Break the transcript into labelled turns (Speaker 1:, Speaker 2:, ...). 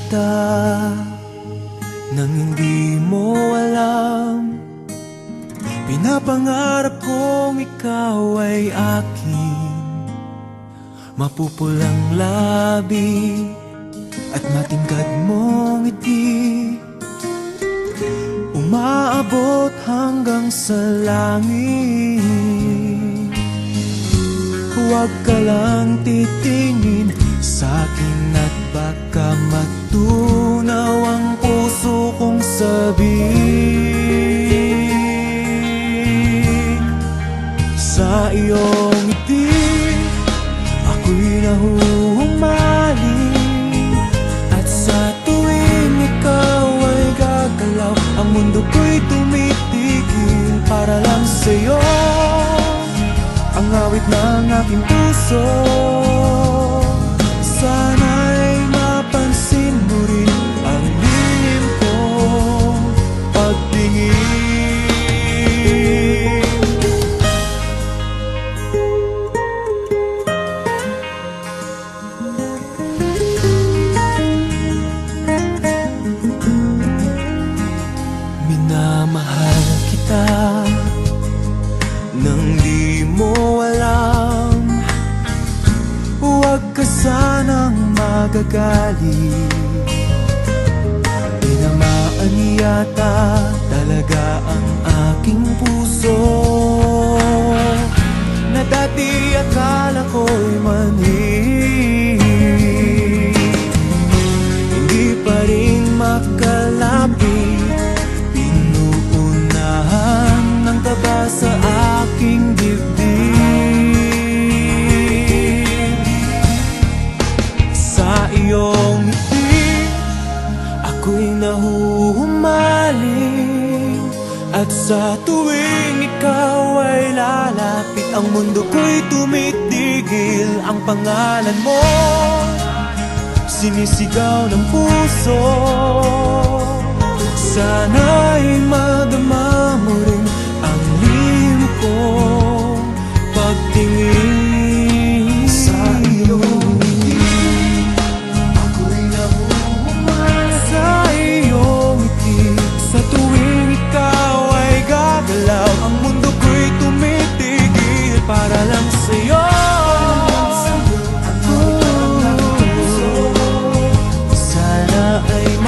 Speaker 1: kita nang hindi mo alam. Pinapangarap kong ikaw ay akin, mapupulang labi at matingkad mong ngiti, umaabot hanggang sa langit. Huwag ka lang titingin sa'kin at baka matunaw ang puso kong sabihin. Sa iyong ngiti ako'y nahuhumaling, at sa tuwing ikaw ay gagalaw, ang mundo ko'y tumitigil para lang sa'yo. Ang awit ng aking puso, sana'y mapansin mo rin ang lihim kong pagtingin. Minamahal kita nang di mo alam. Huwag ka sanang magagalit, tinamaan yata talaga ang aking puso, na dati akala ko'y manhid. Hindi pa rin makalapit, pinuunahan ng kaba sa aking dibdib. Sa iyong ngiti ako'y nahuhumaling, at sa tuwing ikaw ay lalapit, ang mundo ko'y tumitigil. Ang pangalan mo sinisigaw ng puso, sana'y madama mo rin ang lihim kong pagtingin. Sa iyong ngiti ako'y nahuhumaling, sa iyong ngiti sa tuwing ikaw ay gagalaw, ang mundo ko'y tumitigil para lang sa'yo. Sana ay